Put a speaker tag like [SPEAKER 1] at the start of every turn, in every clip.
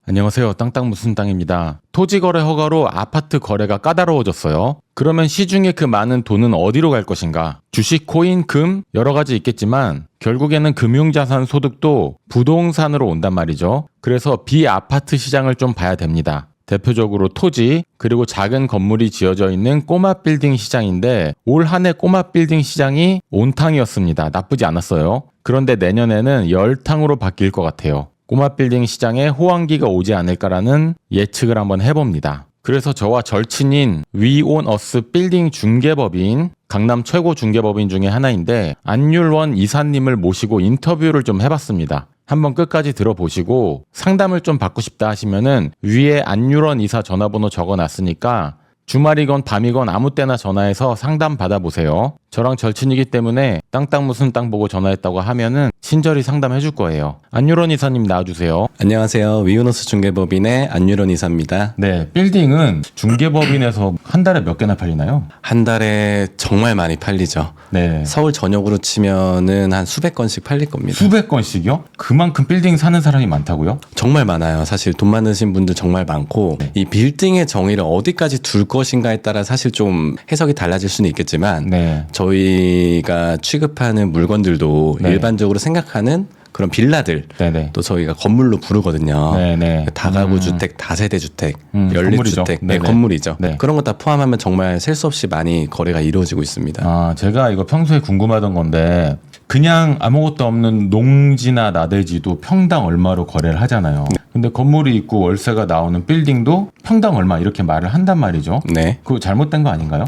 [SPEAKER 1] 안녕하세요. 땅땅 무슨 땅입니다. 토지거래 허가로 아파트 거래가 까다로워졌어요. 그러면 시중에 그 많은 돈은 어디로 갈 것인가? 주식, 코인, 금 여러 가지 있겠지만 결국에는 금융자산 소득도 부동산으로 온단 말이죠. 그래서 비아파트 시장을 좀 봐야 됩니다. 대표적으로 토지, 그리고 작은 건물이 지어져 있는 꼬마 빌딩 시장인데 올 한 해 꼬마 빌딩 시장이 온탕이었습니다. 나쁘지 않았어요. 그런데 내년에는 열탕으로 바뀔 것 같아요. 꼬마 빌딩 시장에 호황기가 오지 않을까라는 예측을 한번 해봅니다. 그래서 저와 절친인 위온어스 빌딩 중개법인, 강남 최고 중개법인 중에 하나인데 안율원 이사님을 모시고 인터뷰를 좀 해봤습니다. 한번 끝까지 들어보시고 상담을 좀 받고 싶다 하시면은 위에 안율원 이사 전화번호 적어놨으니까 주말이건 밤이건 아무 때나 전화해서 상담 받아보세요. 저랑 절친이기 때문에 땅땅 무슨 땅 보고 전화했다고 하면은 친절히 상담해 줄 거예요. 안율원 이사님 나와주세요.
[SPEAKER 2] 안녕하세요. 위온어스 중개법인의 안율원 이사입니다.
[SPEAKER 1] 네, 빌딩은 중개법인에서 한 달에 몇 개나 팔리나요?
[SPEAKER 2] 한 달에 정말 많이 팔리죠.
[SPEAKER 1] 네.
[SPEAKER 2] 서울 전역으로 치면은 한 수백 건씩 팔릴 겁니다.
[SPEAKER 1] 수백 건씩이요? 그만큼 빌딩 사는 사람이 많다고요?
[SPEAKER 2] 정말 많아요. 사실 돈 많으신 분들 정말 많고
[SPEAKER 1] 네.
[SPEAKER 2] 이 빌딩의 정의를 어디까지 둘 것인가에 따라 사실 좀 해석이 달라질 수는 있겠지만
[SPEAKER 1] 네.
[SPEAKER 2] 저희가 취급하는 물건들도
[SPEAKER 1] 네.
[SPEAKER 2] 일반적으로 생각하는 그런 빌라들
[SPEAKER 1] 네네.
[SPEAKER 2] 또 저희가 건물로 부르거든요.
[SPEAKER 1] 네네.
[SPEAKER 2] 다가구 주택, 다세대 주택,
[SPEAKER 1] 건물이죠.
[SPEAKER 2] 연립주택, 네,
[SPEAKER 1] 네네.
[SPEAKER 2] 건물이죠.
[SPEAKER 1] 네.
[SPEAKER 2] 그런 거 다 포함하면 정말 셀 수 없이 많이 거래가 이루어지고 있습니다.
[SPEAKER 1] 아, 제가 이거 평소에 궁금하던 건데 그냥 아무것도 없는 농지나 나대지도 평당 얼마로 거래를 하잖아요. 근데 건물이 있고 월세가 나오는 빌딩도 평당 얼마 이렇게 말을 한단 말이죠.
[SPEAKER 2] 네.
[SPEAKER 1] 그거 잘못된 거 아닌가요?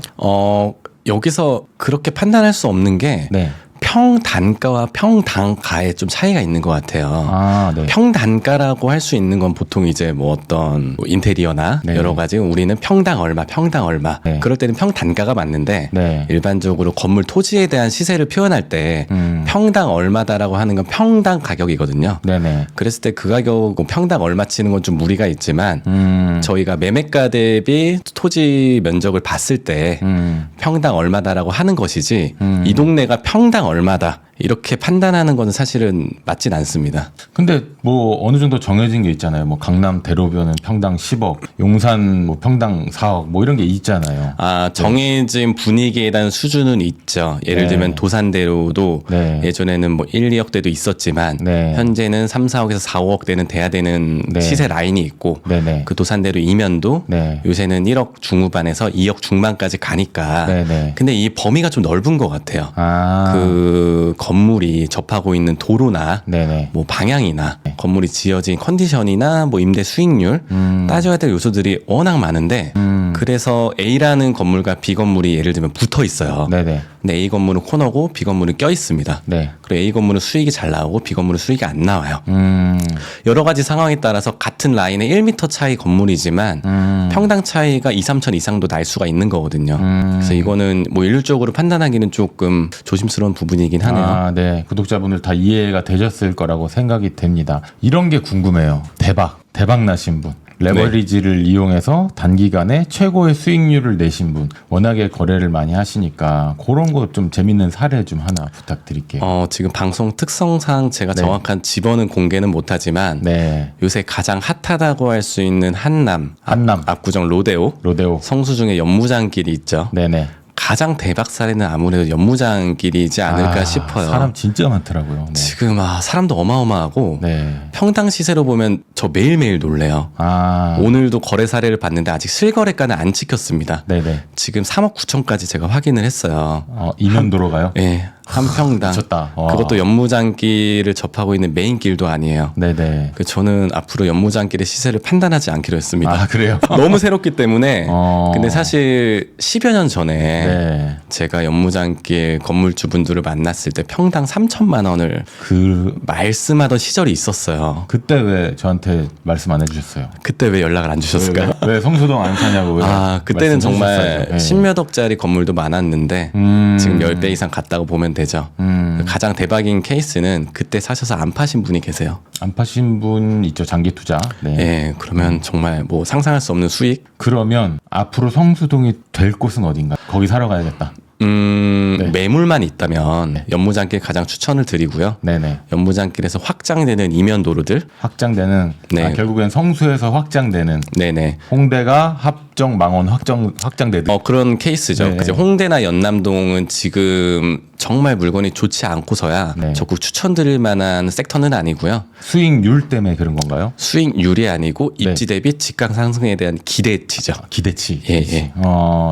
[SPEAKER 2] 여기서 그렇게 판단할 수 없는 게
[SPEAKER 1] 네.
[SPEAKER 2] 평단가와 평당가에 좀 차이가 있는 것 같아요.
[SPEAKER 1] 아, 네.
[SPEAKER 2] 평단가라고 할 수 있는 건 보통 이제 뭐 어떤 뭐 인테리어나
[SPEAKER 1] 네.
[SPEAKER 2] 여러 가지 우리는 평당 얼마, 평당 얼마.
[SPEAKER 1] 네.
[SPEAKER 2] 그럴 때는 평단가가 맞는데
[SPEAKER 1] 네.
[SPEAKER 2] 일반적으로 건물 토지에 대한 시세를 표현할 때 평당 얼마다라고 하는 건 평당 가격이거든요.
[SPEAKER 1] 네네.
[SPEAKER 2] 그랬을 때 그 가격 평당 얼마 치는 건 좀 무리가 있지만 저희가 매매가 대비 토지 면적을 봤을 때 평당 얼마다라고 하는 것이지 이 동네가 평당 얼마다 이렇게 판단하는 건 사실은 맞진 않습니다.
[SPEAKER 1] 근데 뭐 어느 정도 정해진 게 있잖아요. 뭐 강남 대로변은 평당 10억, 용산 뭐 평당 4억 뭐 이런 게 있잖아요.
[SPEAKER 2] 아, 정해진 분위기에 대한 수준은 있죠. 예를
[SPEAKER 1] 네.
[SPEAKER 2] 들면 도산대로도
[SPEAKER 1] 네.
[SPEAKER 2] 예전에는 뭐 1, 2억대도 있었지만
[SPEAKER 1] 네.
[SPEAKER 2] 현재는 3, 4억에서 4, 5억대는 돼야 되는
[SPEAKER 1] 네.
[SPEAKER 2] 시세 라인이 있고
[SPEAKER 1] 네네.
[SPEAKER 2] 그 도산대로 이면도
[SPEAKER 1] 네.
[SPEAKER 2] 요새는 1억 중후반에서 2억 중반까지 가니까
[SPEAKER 1] 네네.
[SPEAKER 2] 근데 이 범위가 좀 넓은 것 같아요.
[SPEAKER 1] 아.
[SPEAKER 2] 그 건물이 접하고 있는 도로나
[SPEAKER 1] 네네.
[SPEAKER 2] 뭐 방향이나 건물이 지어진 컨디션이나 뭐 임대 수익률 따져야 될 요소들이 워낙 많은데 그래서 A라는 건물과 B 건물이 예를 들면 붙어 있어요.
[SPEAKER 1] 네네.
[SPEAKER 2] 근데 A 건물은 코너고 B 건물은 껴 있습니다.
[SPEAKER 1] 네.
[SPEAKER 2] 그리고 A 건물은 수익이 잘 나오고 B 건물은 수익이 안 나와요. 여러 가지 상황에 따라서 같은 라인의 1m 차이 건물이지만 평당 차이가 2, 3천 이상도 날 수가 있는 거거든요. 그래서 이거는 뭐 일률적으로 판단하기는 조금 조심스러운 부분이긴 하네요.
[SPEAKER 1] 아, 네. 구독자분들 다 이해가 되셨을 거라고 생각이 됩니다. 이런 게 궁금해요. 대박 나신 분. 레버리지를 이용해서 단기간에 최고의 수익률을 내신 분. 워낙에 거래를 많이 하시니까 그런 거 좀 재밌는 사례 좀 하나 부탁드릴게요.
[SPEAKER 2] 지금 방송 특성상 제가
[SPEAKER 1] 네.
[SPEAKER 2] 정확한 집어는 공개는 못하지만
[SPEAKER 1] 네.
[SPEAKER 2] 요새 가장 핫하다고 할 수 있는 한남 압구정 로데오 성수중에 연무장길이 있죠.
[SPEAKER 1] 네네.
[SPEAKER 2] 가장 대박 사례는 아무래도 연무장길이지 않을까 싶어요.
[SPEAKER 1] 사람 진짜 많더라고요. 네.
[SPEAKER 2] 지금 사람도 어마어마하고
[SPEAKER 1] 네.
[SPEAKER 2] 평당 시세로 보면 저 매일매일 놀래요.
[SPEAKER 1] 아.
[SPEAKER 2] 오늘도 거래 사례를 봤는데 아직 실거래가는 안 찍혔습니다.
[SPEAKER 1] 네네.
[SPEAKER 2] 지금 3억 9천까지 제가 확인을 했어요.
[SPEAKER 1] 이면도로 가요?
[SPEAKER 2] 네. 한 평당.
[SPEAKER 1] 미쳤다.
[SPEAKER 2] 그것도 연무장길을 접하고 있는 메인 길도 아니에요.
[SPEAKER 1] 네네.
[SPEAKER 2] 저는 앞으로 연무장길의 시세를 판단하지 않기로 했습니다.
[SPEAKER 1] 아, 그래요?
[SPEAKER 2] 너무 새롭기 때문에.
[SPEAKER 1] 어.
[SPEAKER 2] 근데 사실 10여 년 전에
[SPEAKER 1] 네.
[SPEAKER 2] 제가 연무장길 건물주분들을 만났을 때 평당 3천만 원을 말씀하던 시절이 있었어요.
[SPEAKER 1] 그때 왜 저한테 말씀 안 해주셨어요?
[SPEAKER 2] 그때 왜 연락을 안 주셨을까요?
[SPEAKER 1] 왜 성수동 안 사냐고 왜
[SPEAKER 2] 그때는 정말
[SPEAKER 1] 말씀해주셨어요? 네.
[SPEAKER 2] 10몇 억짜리 건물도 많았는데 지금 10배 이상 갔다고 보면 되죠. 가장 대박인 케이스는 그때 사셔서 안 파신 분이 계세요.
[SPEAKER 1] 안 파신 분 있죠. 장기 투자. 네.
[SPEAKER 2] 예, 그러면 정말 뭐 상상할 수 없는 수익?
[SPEAKER 1] 그러면 앞으로 성수동이 될 곳은 어딘가? 거기 사러 가야겠다.
[SPEAKER 2] 매물만 있다면 연무장길 가장 추천을 드리고요.
[SPEAKER 1] 네네.
[SPEAKER 2] 연무장길에서 확장되는 이면 도로들.
[SPEAKER 1] 확장되는
[SPEAKER 2] 네.
[SPEAKER 1] 결국엔 성수에서 확장되는
[SPEAKER 2] 네네.
[SPEAKER 1] 홍대가 합정 망원 확장되듯
[SPEAKER 2] 그런 케이스죠.
[SPEAKER 1] 네.
[SPEAKER 2] 이제 홍대나 연남동은 지금 정말 물건이 좋지 않고서야
[SPEAKER 1] 네.
[SPEAKER 2] 적극 추천드릴 만한 섹터는 아니고요.
[SPEAKER 1] 수익률 때문에 그런 건가요?
[SPEAKER 2] 수익률이 아니고 입지 대비 집값 상승에 대한 기대치죠.
[SPEAKER 1] 기대치.
[SPEAKER 2] 예.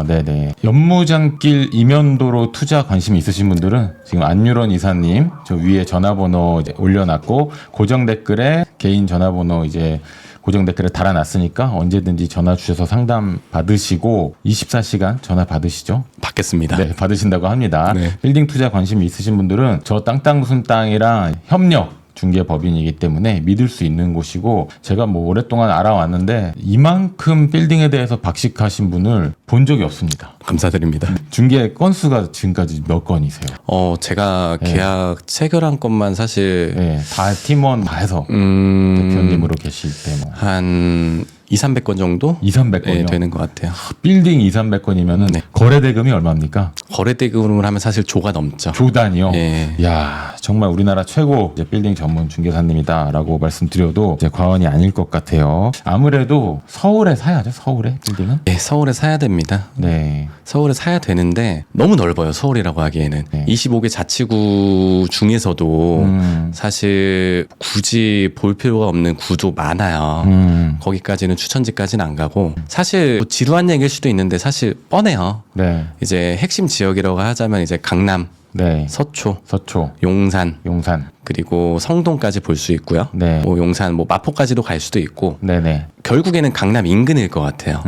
[SPEAKER 1] 네네. 연무장길 이면도로 투자 관심 있으신 분들은 지금 안유런 이사님 저 위에 전화번호 이제 올려놨고 고정 댓글에 개인 전화번호 이제 고정 댓글에 달아놨으니까 언제든지 전화 주셔서 상담 받으시고 24시간 전화 받으시죠?
[SPEAKER 2] 받겠습니다.
[SPEAKER 1] 네, 받으신다고 합니다.
[SPEAKER 2] 네.
[SPEAKER 1] 빌딩 투자 관심이 있으신 분들은 저 땅 무슨 땅이랑 협력 중개법인이기 때문에 믿을 수 있는 곳이고 제가 뭐 오랫동안 알아왔는데 이만큼 빌딩에 대해서 박식하신 분을 본 적이 없습니다.
[SPEAKER 2] 감사드립니다.
[SPEAKER 1] 중개 건수가 지금까지 몇 건이세요?
[SPEAKER 2] 제가 계약 체결한 것만 사실
[SPEAKER 1] 네, 다 팀원 다 해서 대표님으로 계실 때 뭐.
[SPEAKER 2] 한 200~300건 정도
[SPEAKER 1] 200~300건이요?
[SPEAKER 2] 되는 것 같아요.
[SPEAKER 1] 빌딩 200~300건이면은
[SPEAKER 2] 네.
[SPEAKER 1] 거래 대금이 얼마입니까?
[SPEAKER 2] 거래 대금으로 하면 사실 조가 넘죠.
[SPEAKER 1] 조단이요.
[SPEAKER 2] 예.
[SPEAKER 1] 야 정말 우리나라 최고 이제 빌딩 전문 중개사님이다라고 말씀드려도 이제 과언이 아닐 것 같아요. 아무래도 서울에 사야죠. 서울에 빌딩은.
[SPEAKER 2] 예, 서울에 사야 됩니다.
[SPEAKER 1] 네.
[SPEAKER 2] 서울에 사야 되는데 너무 넓어요. 서울이라고 하기에는.
[SPEAKER 1] 네.
[SPEAKER 2] 25개 자치구 중에서도 사실 굳이 볼 필요가 없는 구도 많아요. 거기까지는 추천지까지는 안 가고 사실 뭐 지루한 얘기일 수도 있는데 사실 뻔해요.
[SPEAKER 1] 네.
[SPEAKER 2] 이제 핵심 지역이라고 하자면 이제 강남,
[SPEAKER 1] 네.
[SPEAKER 2] 서초,
[SPEAKER 1] 서초,
[SPEAKER 2] 용산
[SPEAKER 1] 용산.
[SPEAKER 2] 그리고 성동까지 볼 수 있고요.
[SPEAKER 1] 네.
[SPEAKER 2] 뭐 용산, 뭐 마포까지도 갈 수도 있고
[SPEAKER 1] 네네.
[SPEAKER 2] 결국에는 강남 인근일 것 같아요.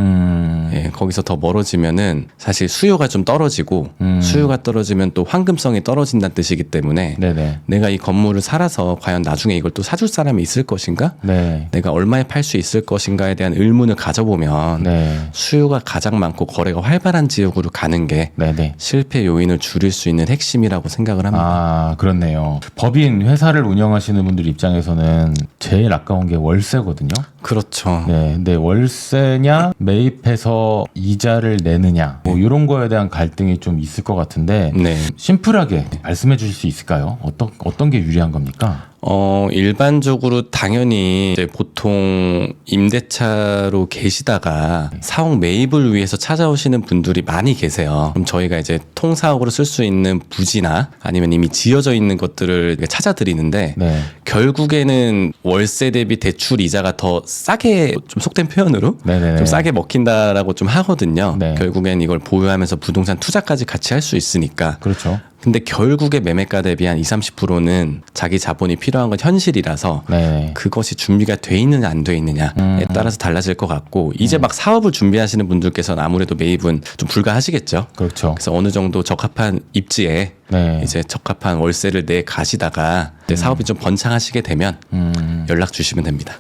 [SPEAKER 2] 예, 거기서 더 멀어지면은 사실 수요가 좀 떨어지고 수요가 떨어지면 또 황금성이 떨어진다는 뜻이기 때문에
[SPEAKER 1] 네네.
[SPEAKER 2] 내가 이 건물을 살아서 과연 나중에 이걸 또 사줄 사람이 있을 것인가?
[SPEAKER 1] 네.
[SPEAKER 2] 내가 얼마에 팔 수 있을 것인가에 대한 의문을 가져보면
[SPEAKER 1] 네.
[SPEAKER 2] 수요가 가장 많고 거래가 활발한 지역으로 가는 게
[SPEAKER 1] 네네.
[SPEAKER 2] 실패 요인을 줄일 수 있는 핵심이라고 생각을 합니다.
[SPEAKER 1] 아, 그렇네요. 법인 회사를 운영하시는 분들 입장에서는 제일 아까운 게 월세거든요.
[SPEAKER 2] 그렇죠.
[SPEAKER 1] 네, 근데 월세냐 매입해서 이자를 내느냐 뭐 이런 거에 대한 갈등이 좀 있을 것 같은데
[SPEAKER 2] 네.
[SPEAKER 1] 심플하게 말씀해 주실 수 있을까요? 어떤 게 유리한 겁니까?
[SPEAKER 2] 일반적으로 당연히 이제 보통 임대차로 계시다가 사옥 매입을 위해서 찾아오시는 분들이 많이 계세요. 그럼 저희가 이제 통사옥으로 쓸 수 있는 부지나 아니면 이미 지어져 있는 것들을 찾아드리는데
[SPEAKER 1] 네.
[SPEAKER 2] 결국에는 월세 대비 대출 이자가 더 싸게 좀 속된 표현으로
[SPEAKER 1] 네네네.
[SPEAKER 2] 좀 싸게 먹힌다라고 좀 하거든요.
[SPEAKER 1] 네.
[SPEAKER 2] 결국엔 이걸 보유하면서 부동산 투자까지 같이 할 수 있으니까.
[SPEAKER 1] 그렇죠.
[SPEAKER 2] 근데 결국에 매매가 대비 한 20~30%는 자기 자본이 필요한 건 현실이라서
[SPEAKER 1] 네.
[SPEAKER 2] 그것이 준비가 돼 있느냐 안 돼 있느냐에 따라서 달라질 것 같고 이제 막 사업을 준비하시는 분들께서는 아무래도 매입은 좀 불가하시겠죠.
[SPEAKER 1] 그렇죠.
[SPEAKER 2] 그래서 어느 정도 적합한 입지에
[SPEAKER 1] 네.
[SPEAKER 2] 이제 적합한 월세를 내 가시다가 이제 사업이 좀 번창하시게 되면 연락 주시면 됩니다.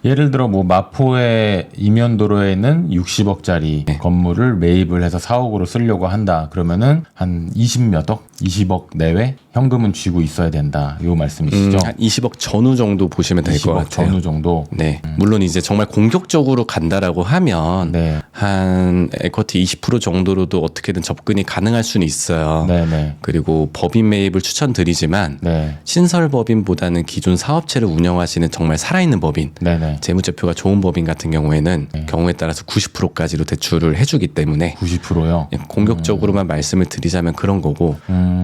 [SPEAKER 1] 예를 들어 뭐 마포의 이면도로에 있는 60억짜리
[SPEAKER 2] 네.
[SPEAKER 1] 건물을 매입을 해서 사옥으로 쓰려고 한다. 그러면은 한 20몇 억, 20억 내외 현금은 쥐고 있어야 된다. 요 말씀이시죠?
[SPEAKER 2] 한 20억 전후 정도 보시면 될 것
[SPEAKER 1] 20억
[SPEAKER 2] 같아요.
[SPEAKER 1] 전후 정도.
[SPEAKER 2] 네. 물론 이제 정말 공격적으로 간다라고 하면
[SPEAKER 1] 네.
[SPEAKER 2] 한 에쿼티 20% 정도로도 어떻게든 접근이 가능할 수는 있어요.
[SPEAKER 1] 네네.
[SPEAKER 2] 그리고 법인 매입을 추천드리지만
[SPEAKER 1] 네.
[SPEAKER 2] 신설 법인보다는 기존 사업체를 운영하시는 정말 살아있는 법인,
[SPEAKER 1] 네네.
[SPEAKER 2] 재무제표가 좋은 법인 같은 경우에는 경우에 따라서 90%까지로 대출을 해주기 때문에
[SPEAKER 1] 90%요.
[SPEAKER 2] 공격적으로만 말씀을 드리자면 그런 거고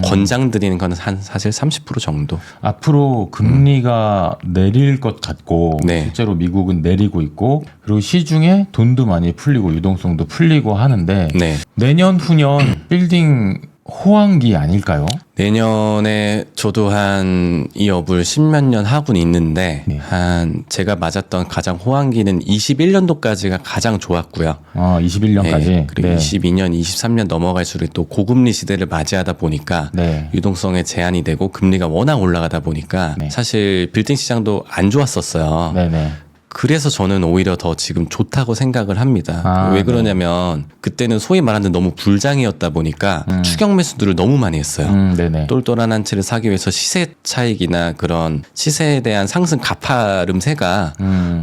[SPEAKER 2] 권장드리는 건 한 사실 30% 정도.
[SPEAKER 1] 앞으로 금리가 내릴 것 같고
[SPEAKER 2] 네.
[SPEAKER 1] 실제로 미국은 내리고 있고 그리고 시중에 돈도 많이 풀리고 유동성도 풀리고 하는데
[SPEAKER 2] 네.
[SPEAKER 1] 내년 후년 빌딩 호황기 아닐까요?
[SPEAKER 2] 내년에 저도 한 이 업을 10몇 년 하고는 있는데
[SPEAKER 1] 네.
[SPEAKER 2] 한 제가 맞았던 가장 호황기는 21년도까지가 가장 좋았고요.
[SPEAKER 1] 21년까지.
[SPEAKER 2] 네, 그리고 22년, 23년 넘어갈수록 또 고금리 시대를 맞이하다 보니까
[SPEAKER 1] 네.
[SPEAKER 2] 유동성에 제한이 되고 금리가 워낙 올라가다 보니까
[SPEAKER 1] 네.
[SPEAKER 2] 사실 빌딩 시장도 안 좋았었어요.
[SPEAKER 1] 네네.
[SPEAKER 2] 그래서 저는 오히려 더 지금 좋다고 생각을 합니다.
[SPEAKER 1] 아,
[SPEAKER 2] 왜 그러냐면 그때는 소위 말하는 너무 불장이었다 보니까 추격 매수들을 너무 많이 했어요.
[SPEAKER 1] 네네.
[SPEAKER 2] 똘똘한 한 채를 사기 위해서 시세 차익이나 그런 시세에 대한 상승 가파름세가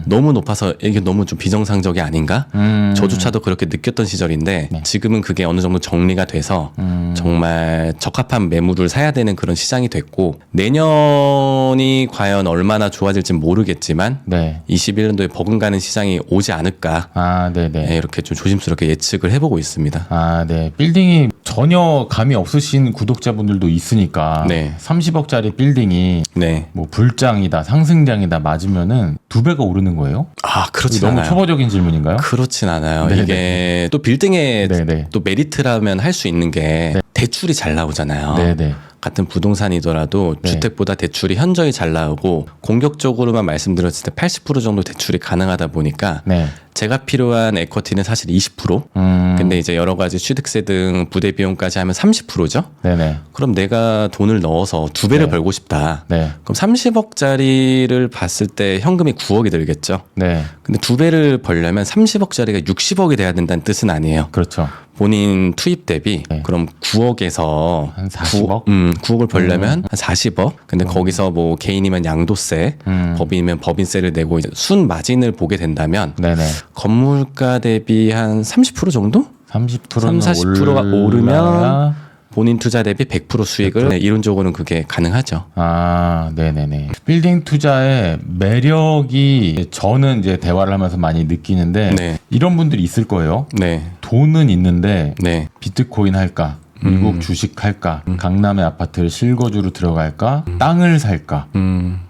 [SPEAKER 2] 너무 높아서 이게 너무 좀 비정상적이 아닌가? 저조차도 그렇게 느꼈던 시절인데
[SPEAKER 1] 네.
[SPEAKER 2] 지금은 그게 어느 정도 정리가 돼서 정말 적합한 매물을 사야 되는 그런 시장이 됐고 내년이 과연 얼마나 좋아질지 모르겠지만
[SPEAKER 1] 네.
[SPEAKER 2] 21년도에 버금가는 시장이 오지 않을까
[SPEAKER 1] 아, 네네.
[SPEAKER 2] 네, 이렇게 좀 조심스럽게 예측을 해보고 있습니다.
[SPEAKER 1] 아, 네. 빌딩이 전혀 감이 없으신 구독자분들도 있으니까
[SPEAKER 2] 네.
[SPEAKER 1] 30억짜리 빌딩이
[SPEAKER 2] 네.
[SPEAKER 1] 뭐 불장이다, 상승장이다 맞으면은 2배가 오르는 거예요?
[SPEAKER 2] 아, 그렇진
[SPEAKER 1] 너무
[SPEAKER 2] 않아요.
[SPEAKER 1] 초보적인 질문인가요?
[SPEAKER 2] 그렇진 않아요.
[SPEAKER 1] 네네.
[SPEAKER 2] 이게 또 빌딩의
[SPEAKER 1] 네네.
[SPEAKER 2] 또 메리트라면 할 수 있는 게
[SPEAKER 1] 네.
[SPEAKER 2] 대출이 잘 나오잖아요.
[SPEAKER 1] 네네.
[SPEAKER 2] 같은 부동산이더라도
[SPEAKER 1] 네.
[SPEAKER 2] 주택보다 대출이 현저히 잘 나오고 공격적으로만 말씀드렸을 때 80% 정도 대출이 가능하다 보니까
[SPEAKER 1] 네.
[SPEAKER 2] 제가 필요한 에쿼티는 사실 20%. 근데 이제 여러 가지 취득세 등 부대 비용까지 하면 30%죠.
[SPEAKER 1] 네네.
[SPEAKER 2] 그럼 내가 돈을 넣어서 2배를
[SPEAKER 1] 네.
[SPEAKER 2] 벌고 싶다.
[SPEAKER 1] 네.
[SPEAKER 2] 그럼 30억짜리를 봤을 때 현금이 9억이 들겠죠.
[SPEAKER 1] 네.
[SPEAKER 2] 근데 2배를 벌려면 30억짜리가 60억이 돼야 된다는 뜻은 아니에요.
[SPEAKER 1] 그렇죠.
[SPEAKER 2] 본인 투입 대비
[SPEAKER 1] 네.
[SPEAKER 2] 그럼 9억에서
[SPEAKER 1] 한 40억?
[SPEAKER 2] 9억을 벌려면 한 40억. 근데 거기서 뭐 개인이면 양도세, 법인이면 법인세를 내고 이제 순 마진을 보게 된다면
[SPEAKER 1] 네네.
[SPEAKER 2] 건물가 대비 한 30% 정도?
[SPEAKER 1] 30%는
[SPEAKER 2] 40%가 오르면 본인 투자 대비 100% 수익을 네, 이론적으로는 그게 가능하죠.
[SPEAKER 1] 아, 네네네. 빌딩 투자의 매력이 저는 이제 대화를 하면서 많이 느끼는데
[SPEAKER 2] 네.
[SPEAKER 1] 이런 분들이 있을 거예요.
[SPEAKER 2] 네.
[SPEAKER 1] 돈은 있는데
[SPEAKER 2] 네.
[SPEAKER 1] 비트코인 할까? 미국 주식 할까? 강남의 아파트를 실거주로 들어갈까? 땅을 살까?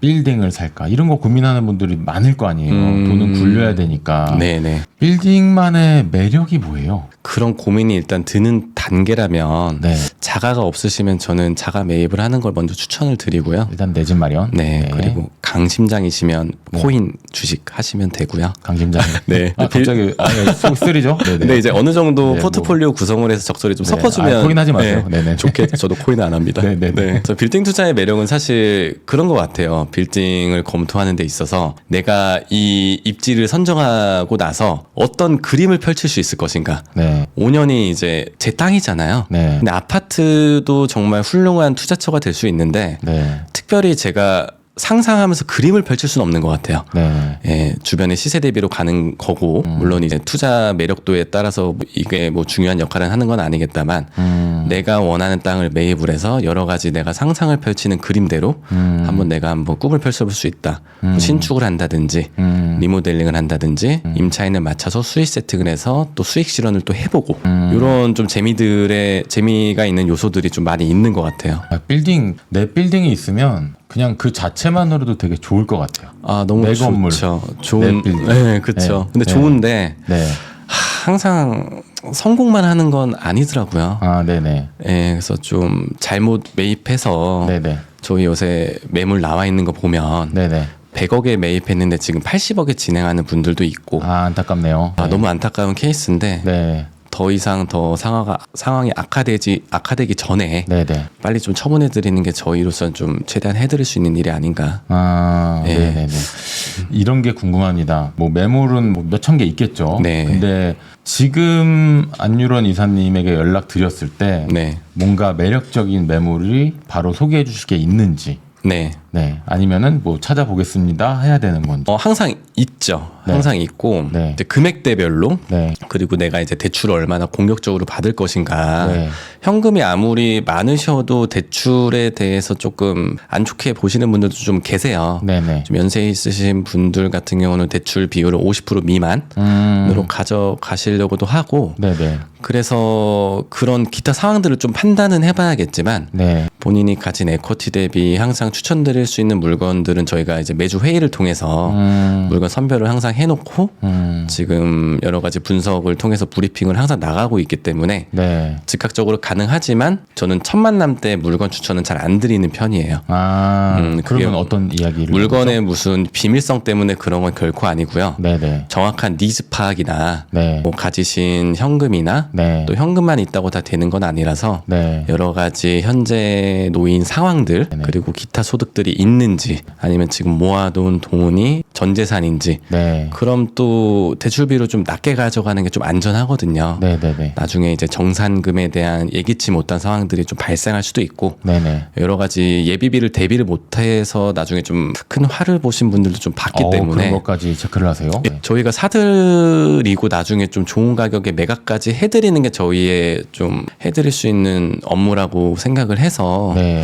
[SPEAKER 1] 빌딩을 살까? 이런 거 고민하는 분들이 많을 거 아니에요. 돈은 굴려야 되니까.
[SPEAKER 2] 네네.
[SPEAKER 1] 빌딩만의 매력이 뭐예요?
[SPEAKER 2] 그런 고민이 일단 드는 단계라면
[SPEAKER 1] 네.
[SPEAKER 2] 자가가 없으시면 저는 자가 매입을 하는 걸 먼저 추천을 드리고요.
[SPEAKER 1] 일단 내 집 마련.
[SPEAKER 2] 네, 그리고 강심장이시면 코인 주식 하시면 되고요.
[SPEAKER 1] 강심장.
[SPEAKER 2] 네.
[SPEAKER 1] 아, 갑자기 속 쓰리죠? 네네.
[SPEAKER 2] 근데 이제 어느 정도
[SPEAKER 1] 네,
[SPEAKER 2] 포트폴리오 구성을 해서 적절히 좀
[SPEAKER 1] 네.
[SPEAKER 2] 섞어주면
[SPEAKER 1] 아, 코인 하지 마세요.
[SPEAKER 2] 네,
[SPEAKER 1] 네네.
[SPEAKER 2] 좋게 저도 코인 안 합니다.
[SPEAKER 1] 네네네.
[SPEAKER 2] 네. 그래서 빌딩 투자의 매력은 사실 그런 것 같아요. 빌딩을 검토하는 데 있어서 내가 이 입지를 선정하고 나서 어떤 그림을 펼칠 수 있을 것인가.
[SPEAKER 1] 네.
[SPEAKER 2] 5년이 이제 제 땅이잖아요.
[SPEAKER 1] 네.
[SPEAKER 2] 근데 아파트도 정말 훌륭한 투자처가 될 수 있는데
[SPEAKER 1] 네.
[SPEAKER 2] 특별히 제가 상상하면서 그림을 펼칠 수는 없는 것 같아요.
[SPEAKER 1] 네.
[SPEAKER 2] 예, 주변의 시세 대비로 가는 거고, 물론 이제 투자 매력도에 따라서 이게 뭐 중요한 역할을 하는 건 아니겠다만, 내가 원하는 땅을 매입을 해서 여러 가지 내가 상상을 펼치는 그림대로 한번 내가 한번 꿈을 펼쳐볼 수 있다. 뭐 신축을 한다든지, 리모델링을 한다든지, 임차인을 맞춰서 수익 세팅을 해서 또 수익 실현을 또 해보고, 이런 좀 재미가 있는 요소들이 좀 많이 있는 것 같아요.
[SPEAKER 1] 아, 내 빌딩이 있으면 그냥 그 자체만으로도 되게 좋을 것 같아요.
[SPEAKER 2] 아, 너무
[SPEAKER 1] 내 건물,
[SPEAKER 2] 좋죠.
[SPEAKER 1] 내
[SPEAKER 2] 좋은,
[SPEAKER 1] 빌딩.
[SPEAKER 2] 네, 그렇죠.
[SPEAKER 1] 네,
[SPEAKER 2] 근데
[SPEAKER 1] 네.
[SPEAKER 2] 좋은데,
[SPEAKER 1] 네.
[SPEAKER 2] 항상 성공만 하는 건 아니더라고요.
[SPEAKER 1] 아, 네네.
[SPEAKER 2] 예, 그래서 좀 잘못 매입해서
[SPEAKER 1] 네네.
[SPEAKER 2] 저희 요새 매물 나와 있는 거 보면
[SPEAKER 1] 네네.
[SPEAKER 2] 100억에 매입했는데 지금 80억에 진행하는 분들도 있고
[SPEAKER 1] 아, 안타깝네요.
[SPEAKER 2] 아,
[SPEAKER 1] 네.
[SPEAKER 2] 너무 안타까운 케이스인데
[SPEAKER 1] 네.
[SPEAKER 2] 더 이상 더 상황이 악화되기 전에
[SPEAKER 1] 네네.
[SPEAKER 2] 빨리 좀 처분해 드리는 게 저희로서는 좀 최대한 해드릴 수 있는 일이 아닌가.
[SPEAKER 1] 아,
[SPEAKER 2] 네.
[SPEAKER 1] 네네네. 이런 게 궁금합니다. 뭐 매물은 뭐 몇천 개 있겠죠.
[SPEAKER 2] 네.
[SPEAKER 1] 근데 지금 안유런 이사님에게 연락 드렸을 때
[SPEAKER 2] 네,
[SPEAKER 1] 뭔가 매력적인 매물이 바로 소개해 주실 게 있는지,
[SPEAKER 2] 네.
[SPEAKER 1] 네, 아니면은 뭐 찾아보겠습니다 해야 되는 건지.
[SPEAKER 2] 항상 있죠.
[SPEAKER 1] 네.
[SPEAKER 2] 항상 있고
[SPEAKER 1] 네.
[SPEAKER 2] 이제 금액대별로
[SPEAKER 1] 네.
[SPEAKER 2] 그리고 내가 이제 대출을 얼마나 공격적으로 받을 것인가.
[SPEAKER 1] 네.
[SPEAKER 2] 현금이 아무리 많으셔도 대출에 대해서 조금 안 좋게 보시는 분들도 좀 계세요.
[SPEAKER 1] 네네.
[SPEAKER 2] 좀 연세 있으신 분들 같은 경우는 대출 비율을 50% 미만으로 가져가시려고도 하고
[SPEAKER 1] 네네.
[SPEAKER 2] 그래서 그런 기타 상황들을 좀 판단은 해봐야겠지만
[SPEAKER 1] 네.
[SPEAKER 2] 본인이 가진 에쿼티 대비 항상 추천드릴 수 있는 물건들은 저희가 이제 매주 회의를 통해서 물건 선별을 항상 해놓고 지금 여러 가지 분석을 통해서 브리핑을 항상 나가고 있기 때문에
[SPEAKER 1] 네.
[SPEAKER 2] 즉각적으로 가능하지만 저는 첫 만남 때 물건 추천은 잘 안 드리는 편이에요.
[SPEAKER 1] 아,
[SPEAKER 2] 그게
[SPEAKER 1] 그러면 어떤 이야기를?
[SPEAKER 2] 물건의 무슨 비밀성 때문에 그런 건 결코 아니고요.
[SPEAKER 1] 네네.
[SPEAKER 2] 정확한 니즈 파악이나
[SPEAKER 1] 네.
[SPEAKER 2] 뭐 가지신 현금이나
[SPEAKER 1] 네.
[SPEAKER 2] 또 현금만 있다고 다 되는 건 아니라서
[SPEAKER 1] 네.
[SPEAKER 2] 여러 가지 현재 놓인 상황들
[SPEAKER 1] 네네.
[SPEAKER 2] 그리고 기타 소득들이 있는지 아니면 지금 모아둔 돈이 전 재산인지
[SPEAKER 1] 네.
[SPEAKER 2] 그럼 또 대출비로 좀 낮게 가져가는 게 좀 안전하거든요.
[SPEAKER 1] 네네네.
[SPEAKER 2] 나중에 이제 정산금에 대한 예기치 못한 상황들이 좀 발생할 수도 있고
[SPEAKER 1] 네네.
[SPEAKER 2] 여러 가지 예비비를 대비를 못해서 나중에 좀 큰 화를 보신 분들도 좀 봤기 때문에
[SPEAKER 1] 그런 것까지 체크를 하세요? 네.
[SPEAKER 2] 저희가 사들이고 나중에 좀 좋은 가격에 매각까지 해드리는 게 저희의 좀 해드릴 수 있는 업무라고 생각을 해서
[SPEAKER 1] 네.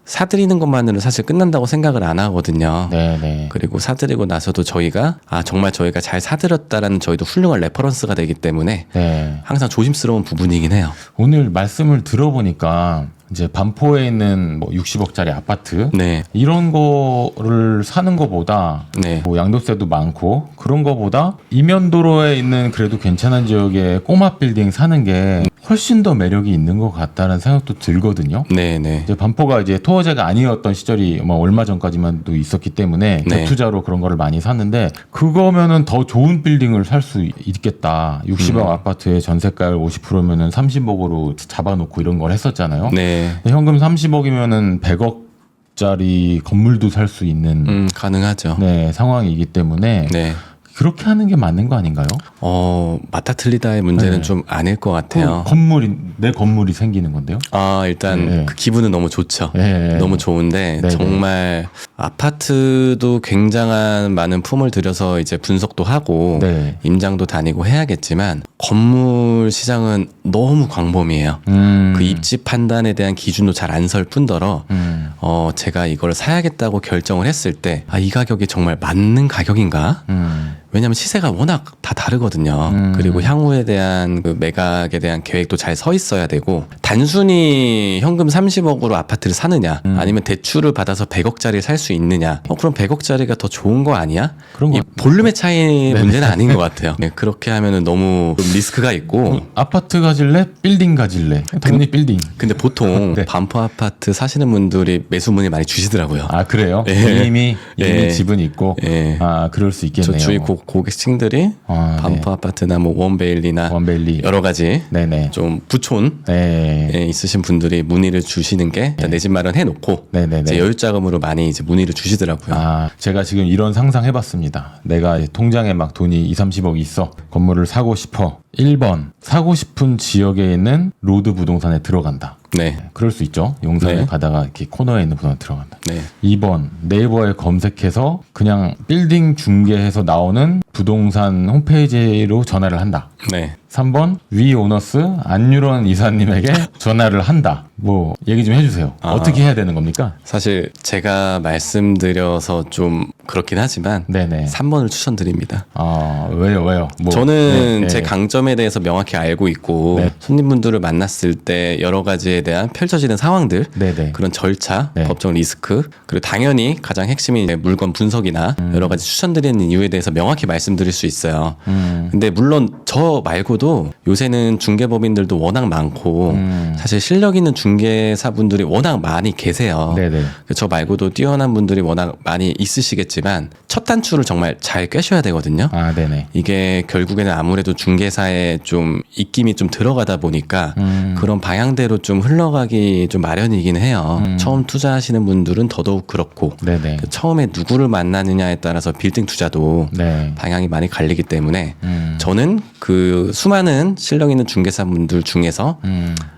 [SPEAKER 2] 사드리는 것만으로 사실 끝난다고 생각을 안 하거든요.
[SPEAKER 1] 네네.
[SPEAKER 2] 그리고 사드리고 나서도 저희가 정말 저희가 잘 사드렸다라는 저희도 훌륭한 레퍼런스가 되기 때문에
[SPEAKER 1] 네.
[SPEAKER 2] 항상 조심스러운 부분이긴 해요.
[SPEAKER 1] 오늘 말씀을 들어보니까 이제 반포에 있는 뭐 60억짜리 아파트
[SPEAKER 2] 네.
[SPEAKER 1] 이런 거를 사는 거보다
[SPEAKER 2] 네.
[SPEAKER 1] 뭐 양도세도 많고 그런 거보다 이면도로에 있는 그래도 괜찮은 지역에 꼬마 빌딩 사는 게 훨씬 더 매력이 있는 것 같다는 생각도 들거든요.
[SPEAKER 2] 네네.
[SPEAKER 1] 이제 반포가 이제 토어제가 아니었던 시절이 뭐 얼마 전까지만도 있었기 때문에
[SPEAKER 2] 네.
[SPEAKER 1] 갭투자로 그런 거를 많이 샀는데 그거면은 더 좋은 빌딩을 살 수 있겠다. 60억 아파트에 전세가율 50%면은 30억으로 잡아놓고 이런 걸 했었잖아요.
[SPEAKER 2] 네.
[SPEAKER 1] 현금 30억이면은 100억짜리 건물도 살 수 있는
[SPEAKER 2] 가능하죠.
[SPEAKER 1] 네, 상황이기 때문에
[SPEAKER 2] 네.
[SPEAKER 1] 그렇게 하는 게 맞는 거 아닌가요?
[SPEAKER 2] 맞다 틀리다의 문제는
[SPEAKER 1] 네.
[SPEAKER 2] 좀 아닐 것 같아요.
[SPEAKER 1] 내 건물이 생기는 건데요.
[SPEAKER 2] 일단
[SPEAKER 1] 네.
[SPEAKER 2] 그 기분은 너무 좋죠.
[SPEAKER 1] 네.
[SPEAKER 2] 너무 좋은데
[SPEAKER 1] 네.
[SPEAKER 2] 정말 아파트도 굉장한 많은 품을 들여서 이제 분석도 하고
[SPEAKER 1] 네.
[SPEAKER 2] 임장도 다니고 해야겠지만 건물 시장은 너무 광범위해요. 그 입지 판단에 대한 기준도 잘 안 설 뿐더러 제가 이걸 사야겠다고 결정을 했을 때 이 가격이 정말 맞는 가격인가? 왜냐하면 시세가 워낙 다 다르거든요. 그리고 향후에 대한 그 매각에 대한 계획도 잘 서 있어야 되고 단순히 현금 30억으로 아파트를 사느냐 아니면 대출을 받아서 100억짜리 살 수 있느냐 그럼 100억짜리가 더 좋은 거 아니야?
[SPEAKER 1] 그런 거
[SPEAKER 2] 이 볼륨의 차이 문제는 아닌 것 같아요. 네, 그렇게 하면은 너무 좀 리스크가 있고
[SPEAKER 1] 아파트 가질래? 빌딩 가질래? 당연히 빌딩.
[SPEAKER 2] 근데 보통
[SPEAKER 1] 네.
[SPEAKER 2] 반포 아파트 사시는 분들이 매수 문의 많이 주시더라고요.
[SPEAKER 1] 그래요?
[SPEAKER 2] 예.
[SPEAKER 1] 이미
[SPEAKER 2] 예.
[SPEAKER 1] 집은 있고
[SPEAKER 2] 예.
[SPEAKER 1] 그럴 수 있겠네요.
[SPEAKER 2] 저 주위 고객층들이 반포 아파트나 뭐 원베일리나
[SPEAKER 1] 원베일리.
[SPEAKER 2] 여러 가지
[SPEAKER 1] 네네.
[SPEAKER 2] 좀 부촌에
[SPEAKER 1] 네.
[SPEAKER 2] 있으신 분들이 문의를 주시는 게 내 집 마련해 놓고
[SPEAKER 1] 네네네.
[SPEAKER 2] 이제 여유자금으로 많이 이제 문의를 주시더라고요.
[SPEAKER 1] 제가 지금 이런 상상 해봤습니다. 내가 통장에 막 돈이 30억 있어. 건물을 사고 싶어. 1번 사고 싶은 지역에 있는 로드 부동산에 들어간다.
[SPEAKER 2] 네.
[SPEAKER 1] 그럴 수 있죠. 용산에
[SPEAKER 2] 네.
[SPEAKER 1] 가다가 이렇게 코너에 있는 부동산 들어간다.
[SPEAKER 2] 네.
[SPEAKER 1] 2번 네이버에 검색해서 그냥 빌딩 중개해서 나오는 부동산 홈페이지로 전화를 한다.
[SPEAKER 2] 네.
[SPEAKER 1] 3번 위 오너스 안유런 이사님에게 전화를 한다. 뭐 얘기 좀 해주세요. 어떻게 해야 되는 겁니까?
[SPEAKER 2] 사실 제가 말씀드려서 좀 그렇긴 하지만
[SPEAKER 1] 네네.
[SPEAKER 2] 3번을 추천드립니다.
[SPEAKER 1] 왜요? 뭐,
[SPEAKER 2] 저는
[SPEAKER 1] 네,
[SPEAKER 2] 제
[SPEAKER 1] 네.
[SPEAKER 2] 강점에 대해서 명확히 알고 있고
[SPEAKER 1] 네.
[SPEAKER 2] 손님분들을 만났을 때 여러 가지에 대한 펼쳐지는 상황들
[SPEAKER 1] 네네.
[SPEAKER 2] 그런 절차,
[SPEAKER 1] 네.
[SPEAKER 2] 법적 리스크 그리고 당연히 가장 핵심인 이제 물건 분석이나 여러 가지 추천드리는 이유에 대해서 명확히 말씀드릴 수 있어요. 근데 물론 저 말고도 요새는 중개법인들도 워낙 많고 사실 실력 있는 중개사분들이 워낙 많이 계세요.
[SPEAKER 1] 네네.
[SPEAKER 2] 저 말고도 뛰어난 분들이 워낙 많이 있으시겠지만 첫 단추를 정말 잘 꿰셔야 되거든요.
[SPEAKER 1] 네네.
[SPEAKER 2] 이게 결국에는 아무래도 중개사에 좀 입김이 좀 들어가다 보니까 그런 방향대로 좀 흘러가기 좀 마련이긴 해요. 처음 투자하시는 분들은 더더욱 그렇고
[SPEAKER 1] 네네.
[SPEAKER 2] 처음에 누구를 만나느냐에 따라서 빌딩 투자도
[SPEAKER 1] 네.
[SPEAKER 2] 방향이 많이 갈리기 때문에 저는 그 수많은 실력 있는 중개사분들 중에서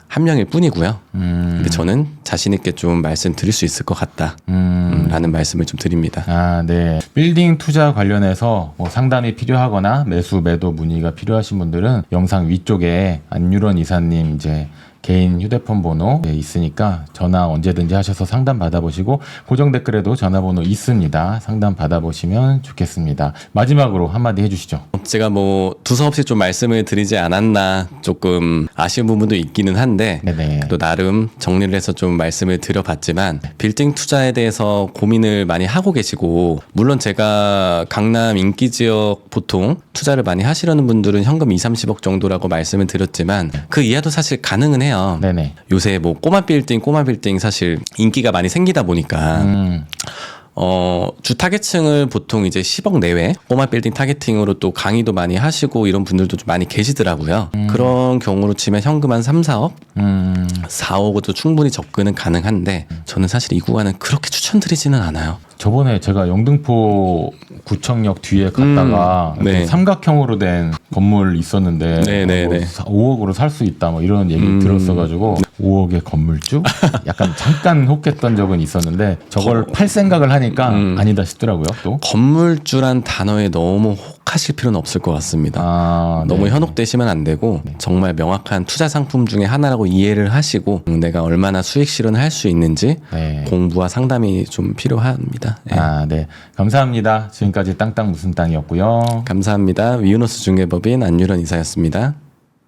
[SPEAKER 2] 한 명일 뿐이고요. 근데 저는 자신 있게 좀 말씀드릴 수 있을 것 같다. 라는 말씀을 좀 드립니다.
[SPEAKER 1] 네. 빌딩 투자 관련해서 뭐 상담이 필요하거나 매수 매도 문의가 필요하신 분들은 영상 위쪽에 안유런 이사님 이제 개인 휴대폰 번호 있으니까 전화 언제든지 하셔서 상담 받아보시고 고정 댓글에도 전화번호 있습니다. 상담 받아보시면 좋겠습니다. 마지막으로 한마디 해주시죠.
[SPEAKER 2] 제가 뭐 두서없이 좀 말씀을 드리지 않았나 조금 아쉬운 부분도 있기는 한데
[SPEAKER 1] 네네.
[SPEAKER 2] 또 나름 정리를 해서 좀 말씀을 드려봤지만 빌딩 투자에 대해서 고민을 많이 하고 계시고 물론 제가 강남 인기 지역 보통 투자를 많이 하시려는 분들은 현금 20, 30억 정도라고 말씀을 드렸지만 그 이하도 사실 가능은 해요.
[SPEAKER 1] 네네.
[SPEAKER 2] 요새 뭐 꼬마 빌딩 사실 인기가 많이 생기다 보니까 주 타겟층을 보통 이제 10억 내외 꼬마 빌딩 타겟팅으로 또 강의도 많이 하시고 이런 분들도 좀 많이 계시더라고요. 그런 경우로 치면 현금 한 3, 4억? 4억으로도 충분히 접근은 가능한데 저는 사실 이 구간은 그렇게 추천드리지는 않아요.
[SPEAKER 1] 저번에 제가 영등포 구청역 뒤에 갔다가
[SPEAKER 2] 네.
[SPEAKER 1] 삼각형으로 된 건물 있었는데
[SPEAKER 2] 네네네.
[SPEAKER 1] 뭐 5억으로 살 수 있다 뭐 이런 얘기 들었어가지고 5억의 건물주? 약간 잠깐 혹했던 적은 있었는데 저걸 팔 생각을 하니까 아니다 싶더라고요 또.
[SPEAKER 2] 건물주란 단어에 너무 혹하실 필요는 없을 것 같습니다. 너무
[SPEAKER 1] 네.
[SPEAKER 2] 현혹되시면 안 되고 정말 명확한 투자 상품 중에 하나라고 이해를 하시고 내가 얼마나 수익 실현을 할 수 있는지
[SPEAKER 1] 네.
[SPEAKER 2] 공부와 상담이 좀 필요합니다. 네.
[SPEAKER 1] 네. 감사합니다. 지금까지 땅땅 무슨 땅이었고요.
[SPEAKER 2] 감사합니다. 위우노스 중개법인 안유런 이사였습니다.